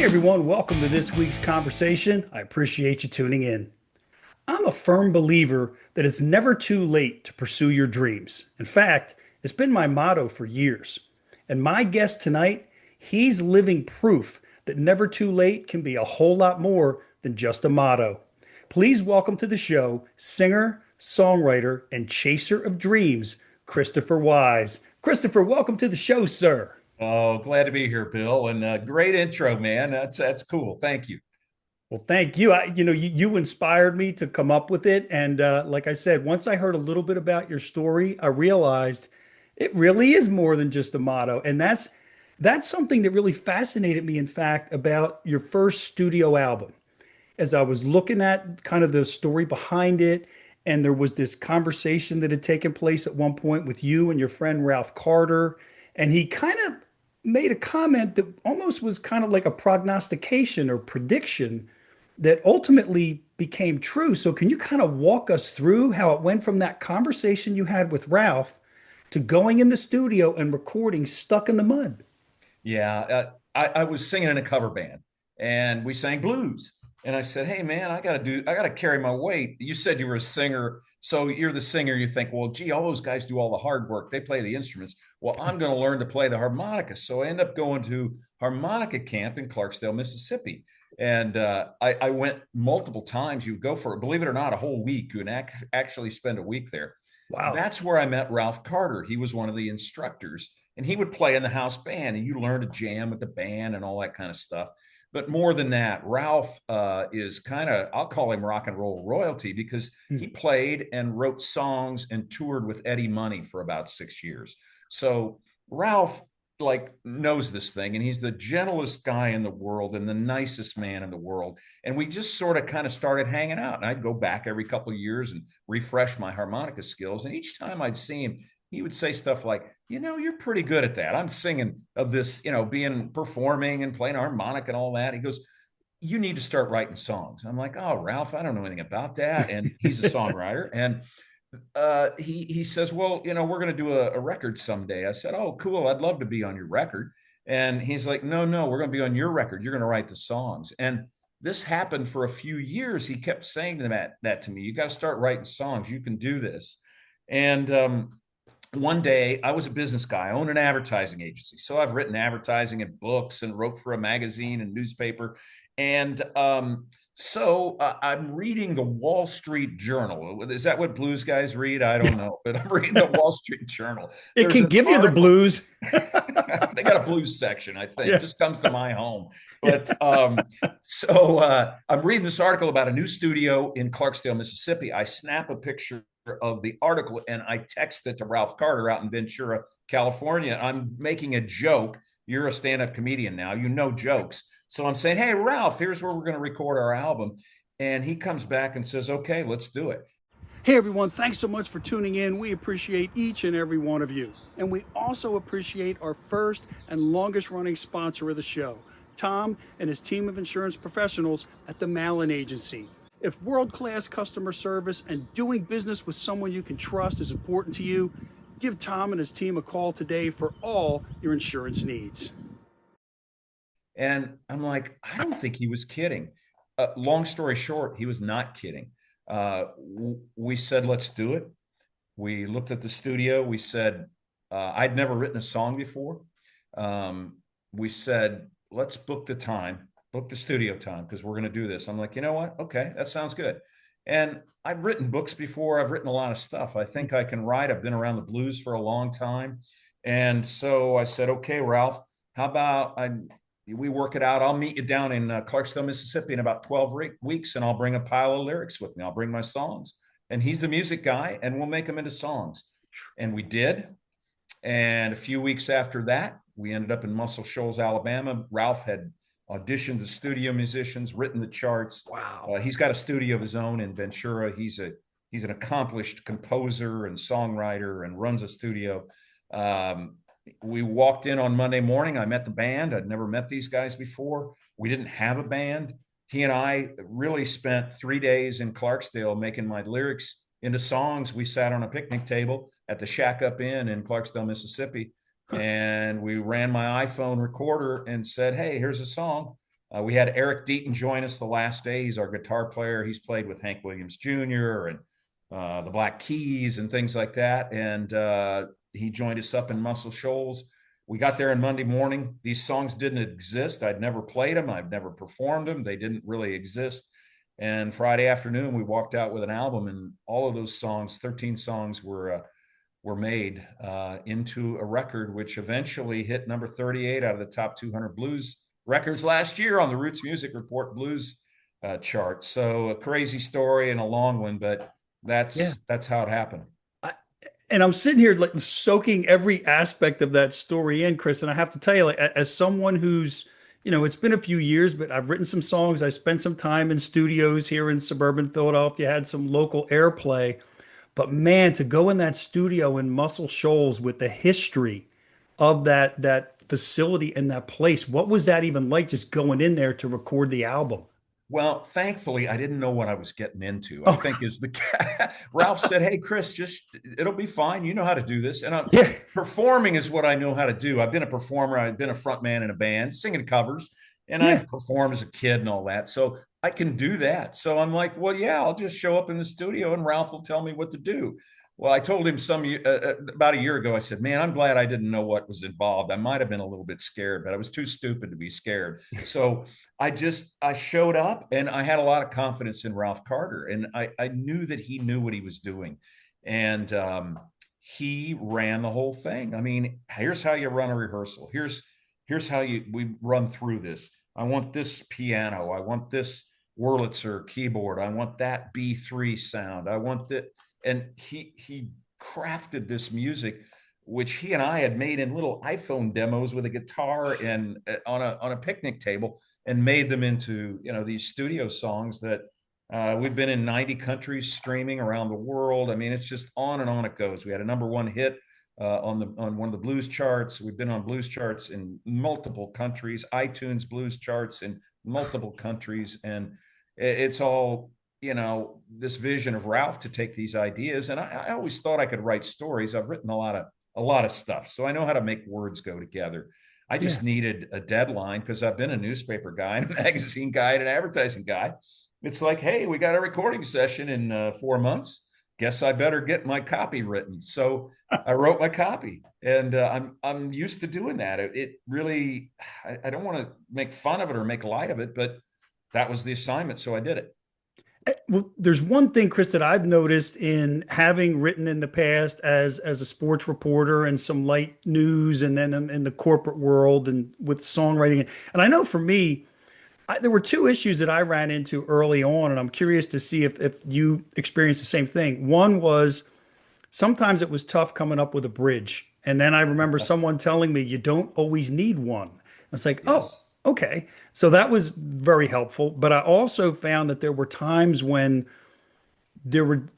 Hey everyone, welcome to this week's conversation. I appreciate you tuning in. I'm a firm believer that it's never too late to pursue your dreams. In fact, it's been my motto for years. And my guest tonight, he's living proof that never too late can be a whole lot more than just a motto. Please welcome to the show singer, songwriter, and chaser of dreams, Christopher Wyze. Christopher, welcome to the show, sir. Oh, glad to be here, Bill. And great intro, man. That's cool. Thank you. Well, thank you. You inspired me to come up with it. And like I said, once I heard a little bit about your story, I realized it really is more than just a motto. And that's something that really fascinated me, in fact, about your first studio album. As I was looking at kind of the story behind it, and there was this conversation that had taken place at one point with you and your friend Ralph Carter, and he kind of made a comment that almost was kind of like a prognostication or prediction that ultimately became true. So, can you kind of walk us through how it went from that conversation you had with Ralph to going in the studio and recording Stuck in the Mud? Yeah, I was singing in a cover band and we sang blues. And I said, "Hey, man, I got to carry my weight." You said you were a singer. So you're the singer. You think, well, gee, all those guys do all the hard work. They play the instruments. Well, I'm going to learn to play the harmonica. So I end up going to harmonica camp in Clarksdale, Mississippi. And I went multiple times. You would go for, believe it or not, a whole week. You would actually spend a week there. Wow. That's where I met Ralph Carter. He was one of the instructors, and he would play in the house band, and you learn to jam with the band and all that kind of stuff. But more than that, Ralph is kind of, I'll call him rock and roll royalty because he played and wrote songs and toured with Eddie Money for about 6 years. So Ralph like knows this thing, and he's the gentlest guy in the world and the nicest man in the world. And we just sort of kind of started hanging out, and I'd go back every couple of years and refresh my harmonica skills. And each time I'd see him, he would say stuff like, you're pretty good at that. I'm singing of this, being performing and playing harmonic and all that. He goes, you need to start writing songs. I'm like, oh, Ralph, I don't know anything about that. And he's a songwriter. And he says, well, we're going to do a record someday. I said, oh, cool. I'd love to be on your record. And he's like, no, we're going to be on your record. You're going to write the songs. And this happened for a few years. He kept saying that to me. You got to start writing songs. You can do this. And one day I was a business guy. I own an advertising agency. So I've written advertising and books and wrote for a magazine and newspaper. And I'm reading the Wall Street Journal. Is that what blues guys read? I don't know, but I'm reading the Wall Street Journal. It There's can an give you the article. blues. They got a blues section, I think. Yeah. Just comes to my home. But I'm reading this article about a new studio in Clarksdale, Mississippi. I snap a picture of the article and I text it to Ralph Carter out in Ventura, California. I'm making a joke. You're a stand-up comedian now. You know jokes. So I'm saying, hey, Ralph, here's where we're going to record our album. And he comes back and says, okay, let's do it. Hey everyone, thanks so much for tuning in. We appreciate each and every one of you. And we also appreciate our first and longest running sponsor of the show, Tom and his team of insurance professionals at the Malin Agency. If world-class customer service and doing business with someone you can trust is important to you, give Tom and his team a call today for all your insurance needs. And I'm like, I don't think he was kidding. Long story short, he was not kidding. We said, let's do it. We looked at the studio. We said, I'd never written a song before. We said, let's book the time, book the studio time, because we're going to do this. I'm like, you know what? Okay, that sounds good. And I've written books before. I've written a lot of stuff. I think I can write. I've been around the blues for a long time. And so I said, okay, Ralph, how about we work it out? I'll meet you down in Clarksville, Mississippi in about 12 weeks, and I'll bring a pile of lyrics with me. I'll bring my songs. And he's the music guy, and we'll make them into songs. And we did. And a few weeks after that, we ended up in Muscle Shoals, Alabama. Ralph had auditioned the studio musicians, written the charts. Wow. He's got a studio of his own in Ventura. He's an accomplished composer and songwriter and runs a studio. We walked in on Monday morning. I met the band. I'd never met these guys before. We didn't have a band. He and I really spent 3 days in Clarksdale making my lyrics into songs. We sat on a picnic table at the Shack Up Inn in Clarksdale, Mississippi, and we ran my iPhone recorder and said, hey, here's a song. We had Eric Deaton join us the last day. He's our guitar player. He's played with Hank Williams Jr. and the Black Keys and things like that. And he joined us up in Muscle Shoals. We got there on Monday morning. These songs didn't exist. I'd never played them. I've never performed them. They didn't really exist. And Friday afternoon, we walked out with an album, and all of those songs, 13 songs, were made into a record, which eventually hit number 38 out of the top 200 blues records last year on the Roots Music Report Blues chart. So a crazy story and a long one, but Yeah. that's how it happened. I, and I'm sitting here like soaking every aspect of that story in, Chris. And I have to tell you, like, as someone who's, it's been a few years, but I've written some songs. I spent some time in studios here in suburban Philadelphia, had some local airplay. But man, to go in that studio in Muscle Shoals with the history of that facility and that place, what was that even like just going in there to record the album? Well, thankfully, I didn't know what I was getting into. I Oh, think is the Ralph said, "Hey, Chris, just it'll be fine. You know how to do this." And yeah, performing is what I know how to do. I've been a performer. I've been a front man in a band, singing covers, and yeah. I've performed as a kid and all that. So I can do that. So I'm like, well, yeah, I'll just show up in the studio and Ralph will tell me what to do. Well, I told him about a year ago. I said, "Man, I'm glad I didn't know what was involved. I might have been a little bit scared, but I was too stupid to be scared." So I showed up and I had a lot of confidence in Ralph Carter, and I knew that he knew what he was doing, and he ran the whole thing. I mean, here's how you run a rehearsal. Here's how we run through this. I want this piano. I want this Wurlitzer keyboard. I want that B3 sound. I want that. And he crafted this music, which he and I had made in little iPhone demos with a guitar and on a picnic table, and made them into these studio songs that we've been in 90 countries streaming around the world. I mean, it's just on and on it goes. We had a number one hit on one of the blues charts. We've been on blues charts in multiple countries, iTunes blues charts in multiple countries, and it's all this vision of Ralph to take these ideas. And I always thought I could write stories. I've written a lot of stuff, so I know how to make words go together. I Yeah. just needed a deadline because I've been a newspaper guy and a magazine guy and an advertising guy. It's like, hey, we got a recording session in 4 months. Guess I better get my copy written. So I wrote my copy, and I'm used to doing that. It really, I don't want to make fun of it or make light of it, but that was the assignment, so I did it. Well, there's one thing, Chris, that I've noticed in having written in the past as a sports reporter and some light news, and then in the corporate world and with songwriting. And I know for me, there were two issues that I ran into early on, and I'm curious to see if you experienced the same thing. One was sometimes it was tough coming up with a bridge. And then I remember someone telling me you don't always need one. It's like, oh, Yes. okay. So that was very helpful. But I also found that there were times when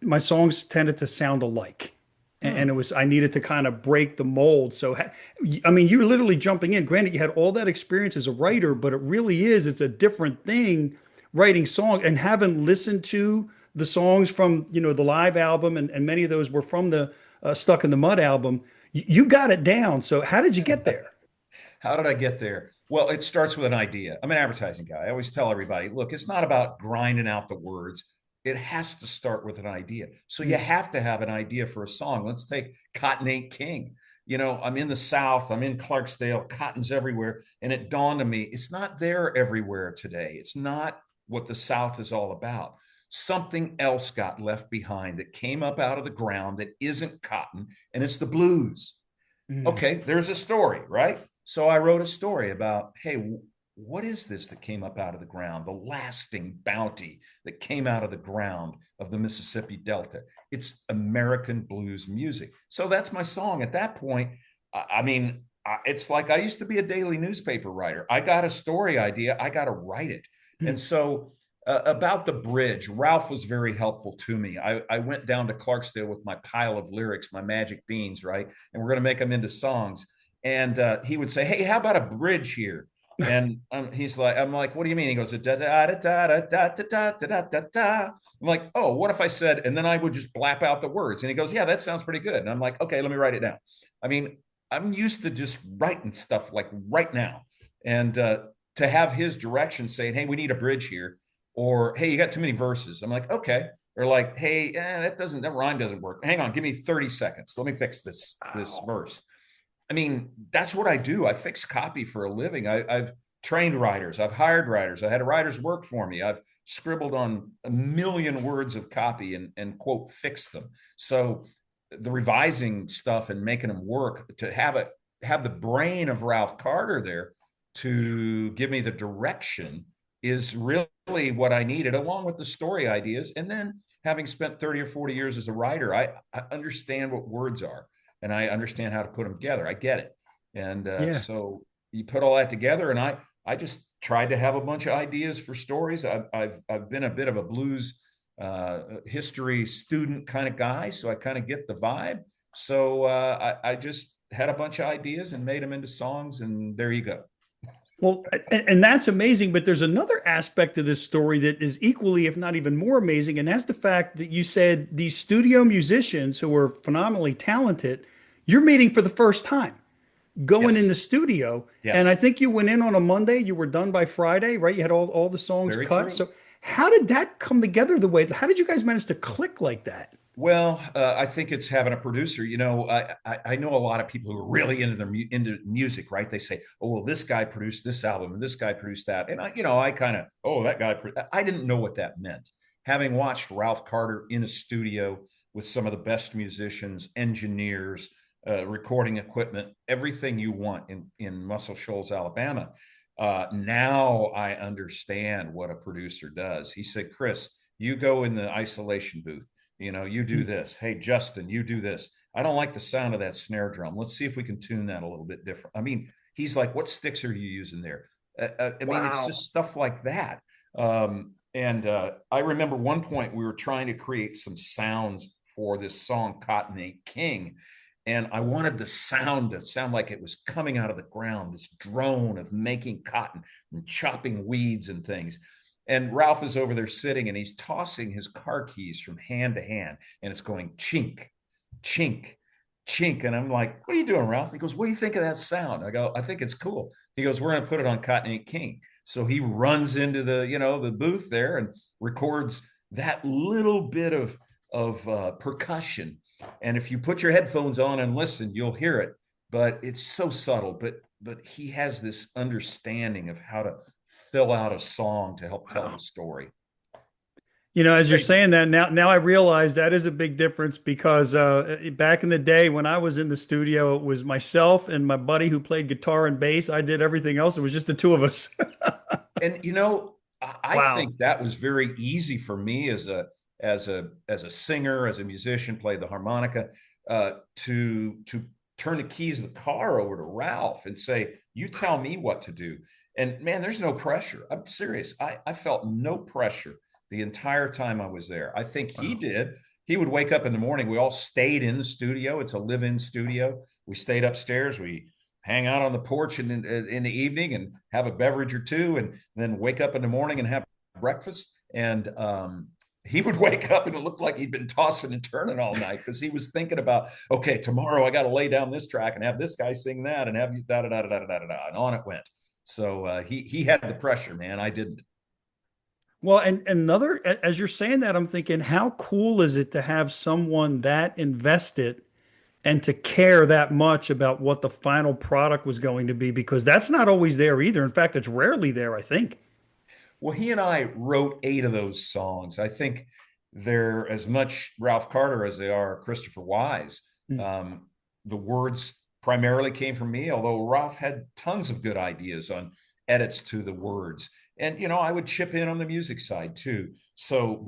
my songs tended to sound alike. And it Hmm. was I needed to kind of break the mold. So I mean, you're literally jumping in. Granted, you had all that experience as a writer, but it's a different thing writing songs and having listened to the songs from, the live album, and many of those were from the Stuck in the Mud album. You got it down. So how did you get there? How did I get there? Well, it starts with an idea. I'm an advertising guy. I always tell everybody, look, it's not about grinding out the words. It has to start with an idea. So you Mm, have to have an idea for a song. Let's take Cotton Ain't King. I'm in the South, I'm in Clarksdale, cotton's everywhere. And it dawned on me, it's not there everywhere today. It's not what the South is all about. Something else got left behind that came up out of the ground that isn't cotton, and it's the blues. mm, Okay, there's a story, right? So I wrote a story about, hey, what is this that came up out of the ground? The lasting bounty that came out of the ground of the Mississippi Delta. It's American blues music. So that's my song. At that point, I mean, it's like I used to be a daily newspaper writer. I got a story idea, I got to write it. And mm. so about the bridge, Ralph was very helpful to me. I went down to Clarksdale with my pile of lyrics, my magic beans, right? And we're going to make them into songs. And he would say, "Hey, how about a bridge here?" And I'm like, "What do you mean?" He goes, "Da da da da da da da da da da da." I'm like, "Oh, what if I said?" And then I would just blap out the words. And he goes, "Yeah, that sounds pretty good." And I'm like, "Okay, let me write it down." I mean, I'm used to just writing stuff like right now, and to have his direction saying, hey, we need a bridge here, or hey, you got too many verses. I'm like, okay. Or like, hey, that rhyme doesn't work. Hang on, give me 30 seconds. Let me fix this Wow. verse. I mean, that's what I do. I fix copy for a living. I've trained writers. I've hired writers. I had writers work for me. I've scribbled on a million words of copy and quote fix them. So the revising stuff and making them work, to have the brain of Ralph Carter there to give me the direction, is really what I needed, along with the story ideas. And then having spent 30 or 40 years as a writer, I understand what words are, and I understand how to put them together. I get it. And Yeah. so you put all that together, and I just tried to have a bunch of ideas for stories. I've been a bit of a blues history student kind of guy, so I kind of get the vibe. So I just had a bunch of ideas and made them into songs, and there you go. Well, and that's amazing. But there's another aspect of this story that is equally, if not even more amazing. And that's the fact that you said these studio musicians who are phenomenally talented, you're meeting for the first time, going in Yes, the studio. And I yes, think you went in on a Monday, you were done by Friday, right? You had all the songs very cut. true. So how did that come together the way? How did you guys manage to click like that? Well, I think it's having a producer. I know a lot of people who are really into into music, right? They say, "Oh, well, this guy produced this album, and this guy produced that," and I kind of, "Oh, that guy." I didn't know what that meant. Having watched Ralph Carter in a studio with some of the best musicians, engineers, recording equipment, everything you want in Muscle Shoals, Alabama. Now I understand what a producer does. He said, "Chris, you go in the isolation booth. You do this. Hey, Justin, you do this. I don't like the sound of that snare drum. Let's see if we can tune that a little bit different." I mean, he's like, "What sticks are you using there?" I mean, it's Wow. just stuff like that. And I remember one point we were trying to create some sounds for this song, Cotton Ain't King. And I wanted the sound to sound like it was coming out of the ground, this drone of making cotton and chopping weeds and things. And Ralph is over there sitting and he's tossing his car keys from hand to hand, and it's going chink, chink, chink. And I'm like, "What are you doing, Ralph?" He goes, "What do you think of that sound?" I go, "I think it's cool." He goes, "We're going to put it on Cotton Ain't King." So he runs into the booth there and records that little bit of percussion. And if you put your headphones on and listen, you'll hear it. But it's so subtle. But he has this understanding of how to fill out a song to help tell the Wow. story. As you're Great. saying that now I realize that is a big difference because back in the day when I was in the studio, it was myself and my buddy who played guitar and bass. I did everything else. It was just the two of us. And I Wow. think that was very easy for me as a singer, as a musician, played the harmonica, to turn the keys of the car over to Ralph and say, "You tell me what to do." And man, there's no pressure. I'm serious. I felt no pressure the entire time I was there. I think he Wow. did. He would wake up in the morning. We all stayed in the studio. It's a live-in studio. We stayed upstairs. We hang out on the porch in the evening and have a beverage or two, and then wake up in the morning and have breakfast. And he would wake up and it looked like he'd been tossing and turning all night because he was thinking about, okay, tomorrow I got to lay down this track and have this guy sing that and have you da da da da da da da, and on it went. So he had the pressure, man. I didn't. Well, and another, as you're saying that, I'm thinking, how cool is it to have someone that invested and to care that much about what the final product was going to be? Because that's not always there either. In fact, it's rarely there, I think. Well, he and I wrote 8 of those songs. I think they're as much Ralph Carter as they are Christopher Wise. Hmm. Um, the words primarily came from me, although Ralph had tons of good ideas on edits to the words. And I would chip in on the music side too. So,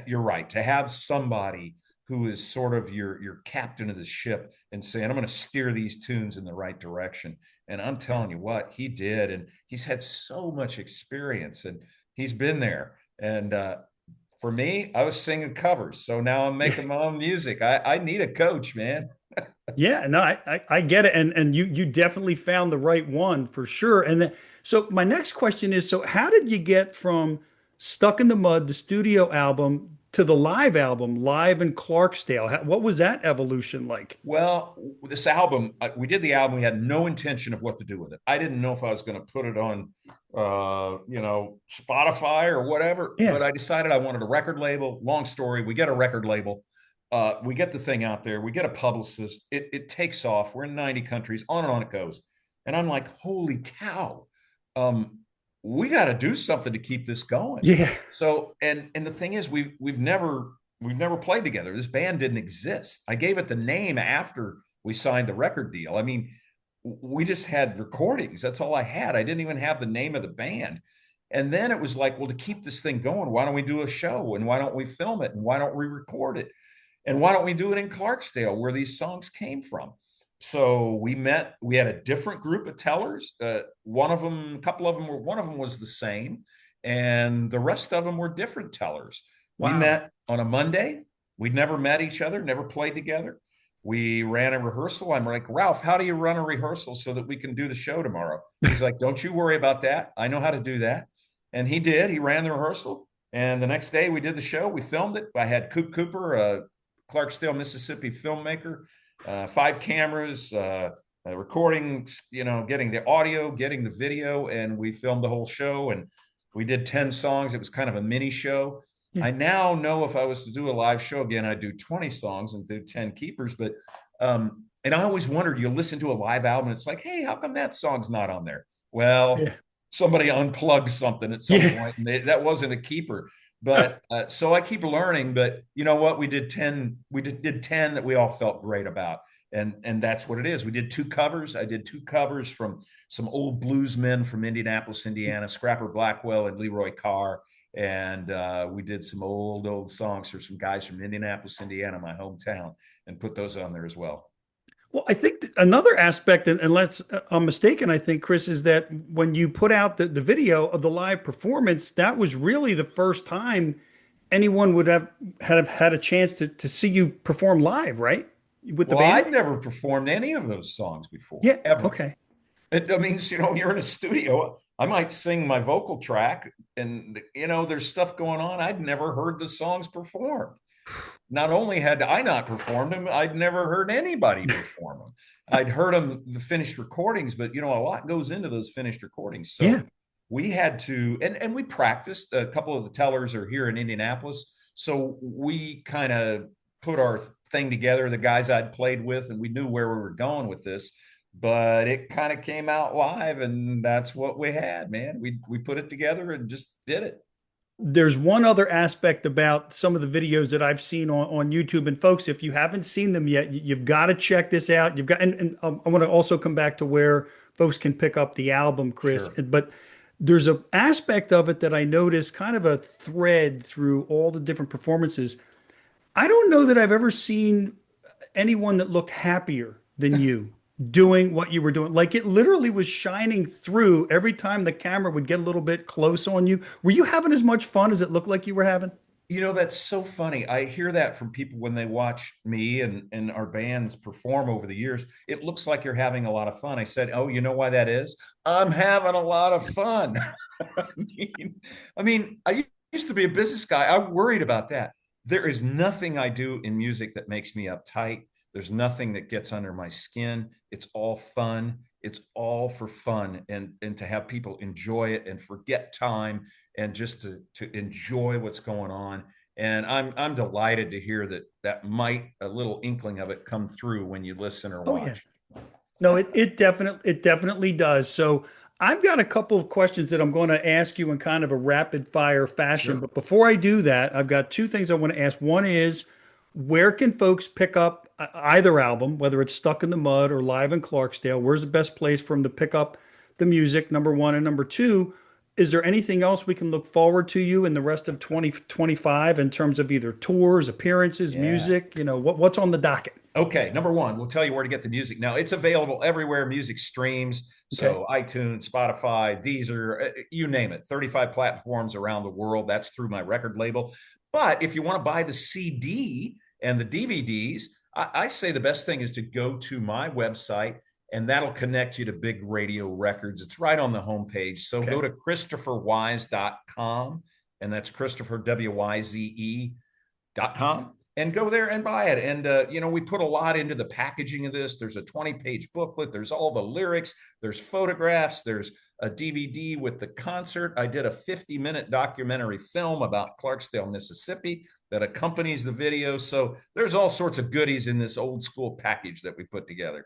you're right, to have somebody who is sort of your captain of the ship and saying, "I'm going to steer these tunes in the right direction." And I'm telling you what, he did. And he's had so much experience and he's been there. And for me, I was singing covers. So now I'm Yeah. making my own music. I need a coach, man. Yeah, no, I get it, and you definitely found the right one for sure. And then, so my next question is, so how did you get from Stuck in the Mud, the studio album, to the live album, Live in Clarksdale? What was that evolution like? Well, this album, we did the album. We had no intention of what to do with it. I didn't know if I was going to put it on Spotify or whatever. Yeah. But I decided I wanted a record label. Long story. We get a record label. We get the thing out there. We get a publicist. It takes off. We're in 90 countries. On and on it goes. And I'm like, holy cow. Um, we got to do something to keep this going. Yeah. So, and the thing is, we've never played together. This band didn't exist. I gave it the name after we signed the record deal. I mean, we just had recordings. That's all I had. I didn't even have the name of the band. And then it was like, well, to keep this thing going, why don't we do a show? And why don't we film it? And why don't we record it? And why don't we do it in Clarksdale, where these songs came from? So we met. We had a different group of tellers. One of them, a couple of them were. One of them was the same, and the rest of them were different tellers. We Wow. met on a Monday. We'd never met each other, never played together. We ran a rehearsal. I'm like, Ralph, how do you run a rehearsal so that we can do the show tomorrow? He's like, don't you worry about that. I know how to do that. And he did. He ran the rehearsal. And the next day we did the show. We filmed it. I had Coop Cooper, a Clarksdale, Mississippi filmmaker, 5 cameras, recording, getting the audio, getting the video. And we filmed the whole show. And we did 10 songs. It was kind of a mini show. Yeah. I now know if I was to do a live show again, I'd do 20 songs and do 10 keepers. But and I always wondered, you listen to a live album, it's like, hey, how come that song's not on there? Well, Yeah. somebody unplugged something at some Yeah. point, and that wasn't a keeper. But so I keep learning. But you know what? We did 10. We did 10 that we all felt great about, and that's what it is. We did 2 covers. I did 2 covers from some old bluesmen from Indianapolis, Indiana, Scrapper Blackwell and Leroy Carr, and we did some old songs for some guys from Indianapolis, Indiana, my hometown, and put those on there as well. Well, I think another aspect, and unless I'm mistaken, I think, Chris, is that when you put out the video of the live performance, that was really the first time anyone would have had a chance to see you perform live, right? With the Well, band? I'd never performed any of those songs before, Yeah. ever. Okay. It means, you're in a studio. I might sing my vocal track, and there's stuff going on. I'd never heard the songs performed. Not only had I not performed them, I'd never heard anybody perform them. I'd heard them, the finished recordings, but a lot goes into those finished recordings. Yeah. So we had to, and we practiced. A couple of the tellers are here in Indianapolis, so we kind of put our thing together. The guys I'd played with, and we knew where we were going with this. But it kind of came out live, and that's what we had, man. We put it together and just did it. There's one other aspect about some of the videos that I've seen on YouTube. And folks, if you haven't seen them yet, you've got to check this out. You've got, and I want to also come back to where folks can pick up the album, Chris. Sure. But there's an aspect of it that I noticed, kind of a thread through all the different performances. I don't know that I've ever seen anyone that looked happier than you doing what you were doing. Like it literally was shining through every time the camera would get a little bit close on you. Were you having as much fun as it looked like you were having? That's so funny. I hear that from people when they watch me and our bands perform over the years. It looks like you're having a lot of fun. I said, oh, you know why that is? I'm having a lot of fun. I used to be a business guy. I worried about that. There is nothing I do in music that makes me uptight. There's nothing that gets under my skin. It's all fun. It's all for fun, and to have people enjoy it and forget time, and just to enjoy what's going on. And I'm delighted to hear that might a little inkling of it come through when you listen or Oh yeah. watch. No, it definitely does. So I've got a couple of questions that I'm going to ask you in kind of a rapid fire fashion. Sure. But before I do that, I've got two things I want to ask. One is, where can folks pick up either album, whether it's Stuck in the Mud or Live in Clarksdale? Where's the best place for them to pick up the music? Number one. And number two, is there anything else we can look forward to you in the rest of 2025 in terms of either tours, appearances, Yeah. music? What's on the docket? Okay, number one, we'll tell you where to get the music. Now, it's available everywhere music streams. Okay. So iTunes, Spotify, Deezer, you name it, 35 platforms around the world. That's through my record label. But if you want to buy the CD and the DVDs, I say the best thing is to go to my website, and that'll connect you to Big Radio Records. It's right on the homepage. So go Okay. to ChristopherWyze.com, and that's Christopher, WYZE.com. and go there and buy it. And, we put a lot into the packaging of this. There's a 20-page booklet. There's all the lyrics. There's photographs. There's a DVD with the concert. I did a 50-minute documentary film about Clarksdale, Mississippi that accompanies the video. So there's all sorts of goodies in this old school package that we put together.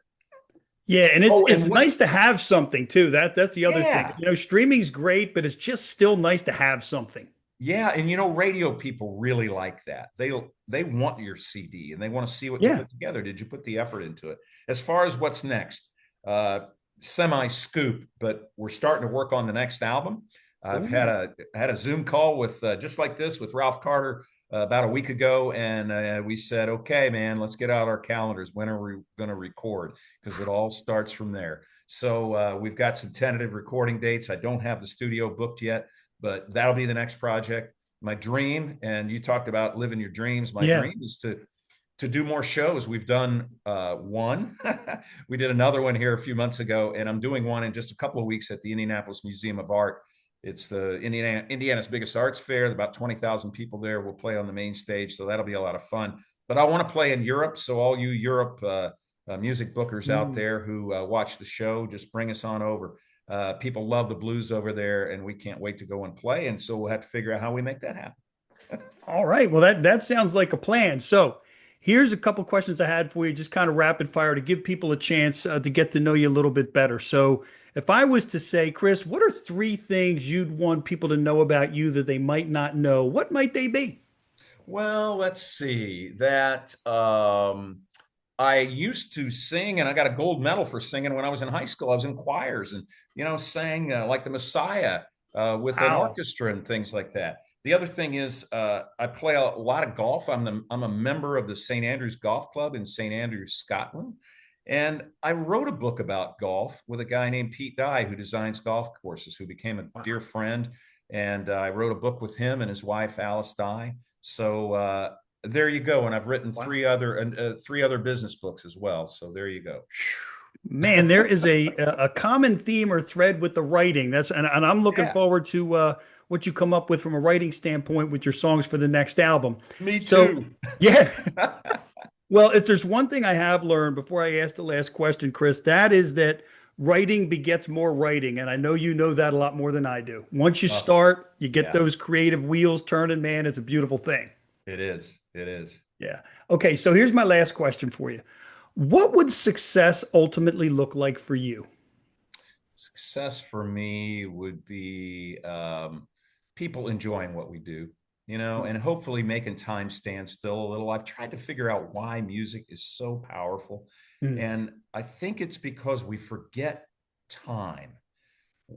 Yeah, and Oh, it's and nice what's, to have something too. That's the other thing. yeah, Streaming's great, but it's just still nice to have something. Yeah, and radio people really like that. They want your CD and they want to see what you Yeah. put together. Did you put the effort into it? As far as what's next, uh, semi scoop, but we're starting to work on the next album. I've had Ooh. a Zoom call with just like this with Ralph Carter about a week ago, and we said, okay, man, let's get out our calendars. When are we going to record? Because it all starts from there. So we've got some tentative recording dates. I don't have the studio booked yet, but that'll be the next project. My dream, and you talked about living your dreams. My Yeah. dream is to do more shows. We've done one. We did another one here a few months ago, and I'm doing one in just a couple of weeks at the Indianapolis Museum of Art. It's the Indiana's biggest arts fair. About 20,000 people there. We'll play on the main stage, so that'll be a lot of fun. But I want to play in Europe, so all you Europe music bookers out Mm. there who watch the show, just bring us on over. People love the blues over there, and we can't wait to go and play. And so we'll have to figure out how we make that happen. All right. Well, that sounds like a plan. So here's a couple questions I had for you, just kind of rapid fire to give people a chance to get to know you a little bit better. So if I was to say, Chris, what are three things you'd want people to know about you that they might not know? What might they be? Well, let's see. That I used to sing, and I got a gold medal for singing when I was in high school. I was in choirs and sang like the Messiah with an Wow. orchestra and things like that. The other thing is I play a lot of golf. I'm a member of the St. Andrews Golf Club in St. Andrews, Scotland. And I wrote a book about golf with a guy named Pete Dye, who designs golf courses, who became a dear Wow. friend. And I wrote a book with him and his wife, Alice Dye. So there you go. And I've written Wow. three other business books as well. So there you go. Man, there is a common theme or thread with the writing. And I'm looking Yeah, forward to what you come up with from a writing standpoint with your songs for the next album. me So, too. yeah. Well, if there's one thing I have learned before I ask the last question, Chris, that is that writing begets more writing. And I know you know that a lot more than I do. Once you Oh, start, you get yeah, those creative wheels turning, man, it's a beautiful thing. it is. It is. Yeah. Okay, so here's my last question for you. What would success ultimately look like for you? Success for me would be people enjoying what we do, and hopefully making time stand still a little. I've tried to figure out why music is so powerful. Mm, And I think it's because we forget time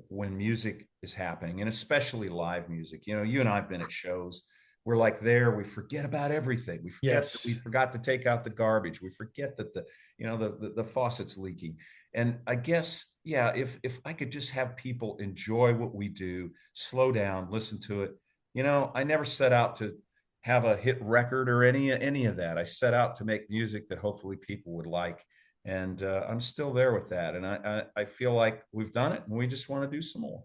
when music is happening, and especially live music. You and I've been at shows. We're like there, we forget about everything. We forget that we yes. forgot to take out the garbage. We forget that the faucet's leaking. And I guess, yeah, if I could just have people enjoy what we do, slow down, listen to it. I never set out to have a hit record or any of that. I set out to make music that hopefully people would like. And I'm still there with that. And I feel like we've done it and we just want to do some more.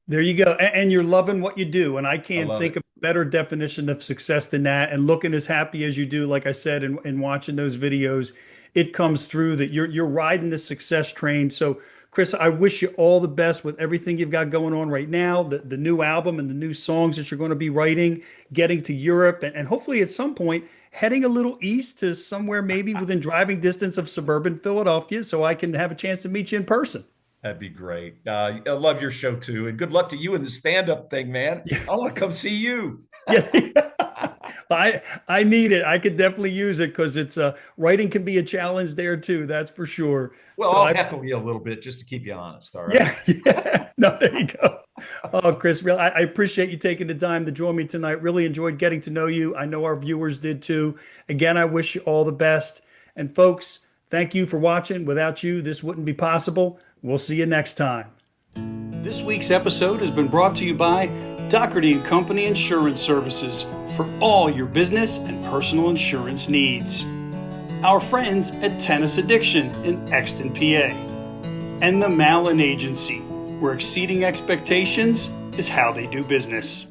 There you go. And you're loving what you do. And I I can't love think it. of a better definition of success than that. And looking as happy as you do, like I said, and watching those videos, it comes through that you're riding the success train. So, Chris, I wish you all the best with everything you've got going on right now, the new album and the new songs that you're going to be writing, getting to Europe, and hopefully at some point heading a little east to somewhere maybe within driving distance of suburban Philadelphia so I can have a chance to meet you in person. That'd be great. I love your show too. And good luck to you in the stand up thing, man. I want to come see you. Yeah. I need it. I could definitely use it because it's writing can be a challenge there too. That's for sure. Well, So I'll I heckle you a little bit just to keep you honest. All right. yeah, yeah. No, there you go. Oh, Chris, real I appreciate you taking the time to join me tonight. Really enjoyed getting to know you. I know our viewers did too. Again, I wish you all the best. And folks, thank you for watching. Without you, this wouldn't be possible. We'll see you next time. This week's episode has been brought to you by Doherty and Company Insurance Services for all your business and personal insurance needs. Our friends at Tennis Addiction in Exton, PA. And the Malin Agency, where exceeding expectations is how they do business.